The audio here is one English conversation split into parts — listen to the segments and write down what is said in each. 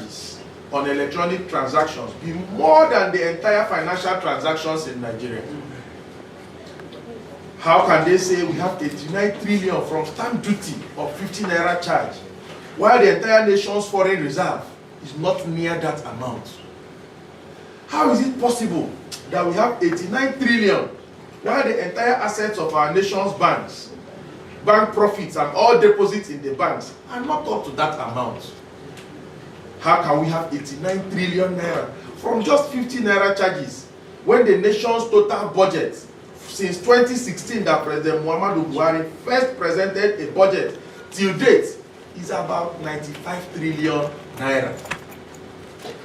charges on electronic transactions be more than the entire financial transactions in Nigeria? How can they say we have 89 trillion from stamp duty of 50 naira charge, while the entire nation's foreign reserve is not near that amount? How is it possible that we have 89 trillion, while the entire assets of our nation's banks, bank profits and all deposits in the banks are not up to that amount? How can we have 89 trillion naira from just 50 naira charges, when the nation's total budget since 2016 that President Muhammadu Buhari first presented a budget till date is about 95 trillion naira?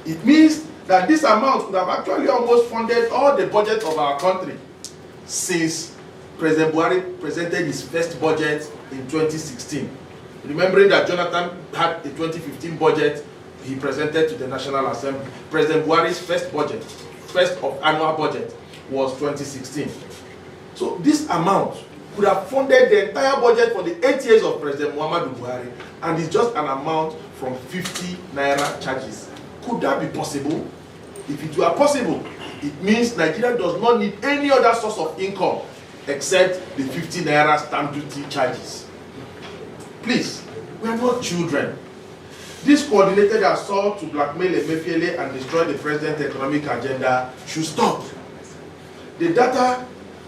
It means that this amount would have actually almost funded all the budget of our country since President Buhari presented his first budget in 2016. Remembering that Jonathan had the 2015 budget he presented to the National Assembly. President Buhari's first budget, first of annual budget, was 2016. So this amount could have funded the entire budget for the 8 years of President Muhammadu Buhari, and it's just an amount from 50 naira charges. Could that be possible? If it were possible, it means Nigeria does not need any other source of income except the 50 naira stamp duty charges. Please, we are not children. This coordinated assault to blackmail Emefiele and destroy the president's economic agenda should stop. The data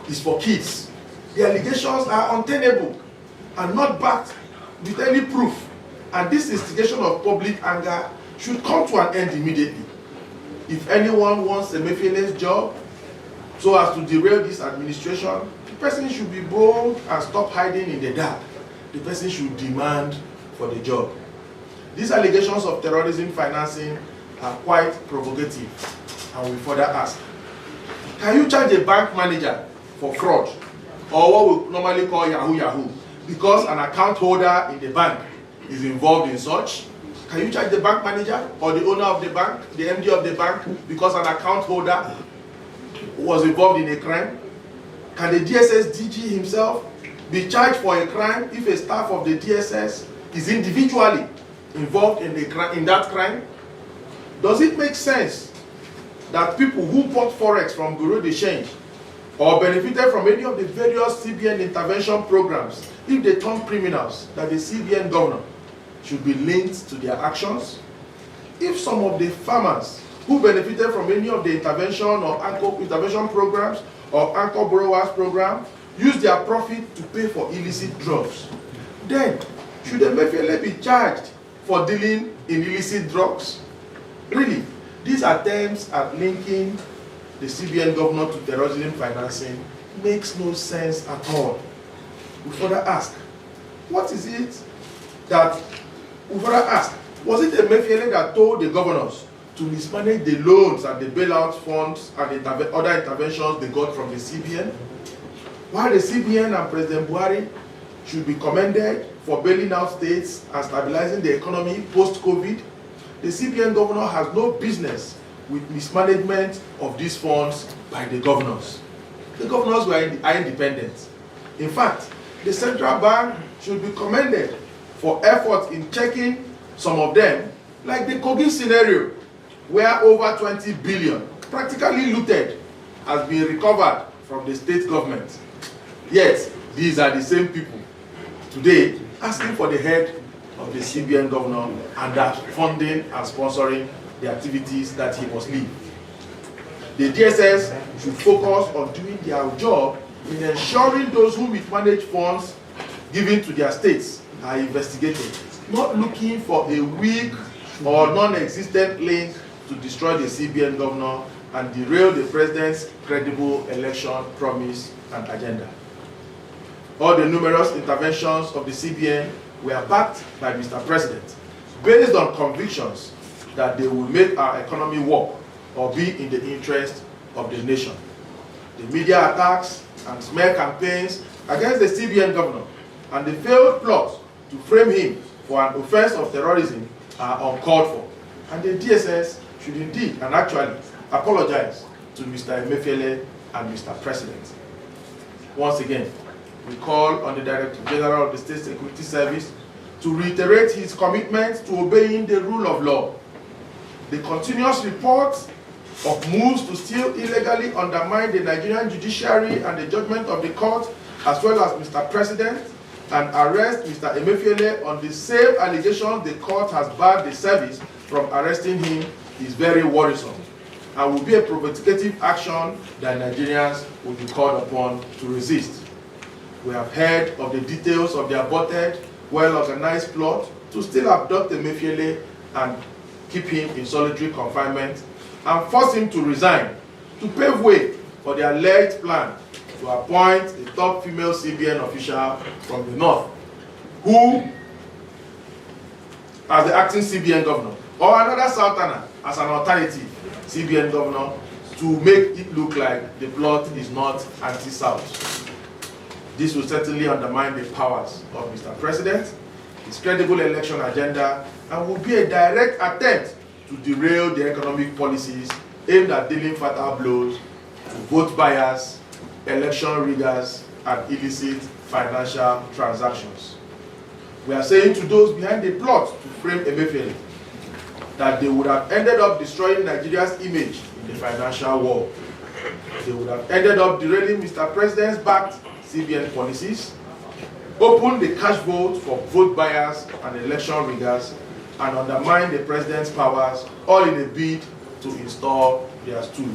is for kids. The allegations are untenable and not backed with any proof. And this instigation of public anger should come to an end immediately. If anyone wants Emefiele's job so as to derail this administration, the person should be bold and stop hiding in the dark. The person should demand for the job. These allegations of terrorism financing are quite provocative, and we further ask, can you charge a bank manager for fraud, or what we normally call Yahoo Yahoo, because an account holder in the bank is involved in such? Can you charge the bank manager or the owner of the bank, the MD of the bank, because an account holder was involved in a crime? Can the DSS DG himself be charged for a crime if a staff of the DSS is individually involved in that crime? Does it make sense that people who bought forex from Bureau de Change or benefited from any of the various CBN intervention programs, if they turn criminals, that the CBN governor should be linked to their actions? If some of the farmers who benefited from any of the intervention or anchor intervention programs or anchor borrowers program use their profit to pay for illicit drugs, then should Emefiele be charged for dealing in illicit drugs? Really, these attempts at linking the CBN governor to terrorism financing makes no sense at all. We further ask, what is it that, we further ask, was it Emefiele that told the governors to mismanage the loans and the bailout funds and the other interventions they got from the CBN? While the CBN and President Buhari should be commended for bailing out states and stabilizing the economy post-COVID, the CBN governor has no business with mismanagement of these funds by the governors. The governors are independent. In fact, the central bank should be commended for efforts in checking some of them, like the Kogi scenario, where over 20 billion, practically looted, has been recovered from the state government. Yet, these are the same people today asking for the head of the CBN governor and that funding and sponsoring the activities that he must leave. The DSS should focus on doing their job in ensuring those who mismanage funds given to their states are investigated, not looking for a weak or non-existent link to destroy the CBN governor and derail the president's credible election promise and agenda. All the numerous interventions of the CBN were backed by Mr. President, based on convictions that they will make our economy work or be in the interest of the nation. The media attacks and smear campaigns against the CBN governor and the failed plot to frame him for an offense of terrorism are uncalled for. And the DSS should indeed and actually apologize to Mr. Emefiele and Mr. President. Once again, we call on the Director General of the State Security Service to reiterate his commitment to obeying the rule of law The continuous reports of moves to still illegally undermine the Nigerian judiciary and the judgment of the court, as well as Mr. President, and arrest Mr. Emefiele on the same allegations the court has barred the service from arresting him is very worrisome and will be a provocative action that Nigerians will be called upon to resist. We have heard of the details of the aborted, well-organized plot to still abduct Emefiele and keep him in solitary confinement and force him to resign to pave way for the alleged plan to appoint a top female CBN official from the north, who, as the acting CBN governor, or another Southerner as an alternative CBN governor, to make it look like the plot is not anti-South. This will certainly undermine the powers of Mr. President, his credible election agenda, and will be a direct attempt to derail the economic policies aimed at dealing fatal blows to vote buyers, election riggers, and illicit financial transactions. We are saying to those behind the plot to frame Emefiele that they would have ended up destroying Nigeria's image in the financial war. They would have ended up derailing Mr. President's backed CBN policies, open the cash vote for vote buyers and election riggers, and undermine the president's powers, all in a bid to install their stool.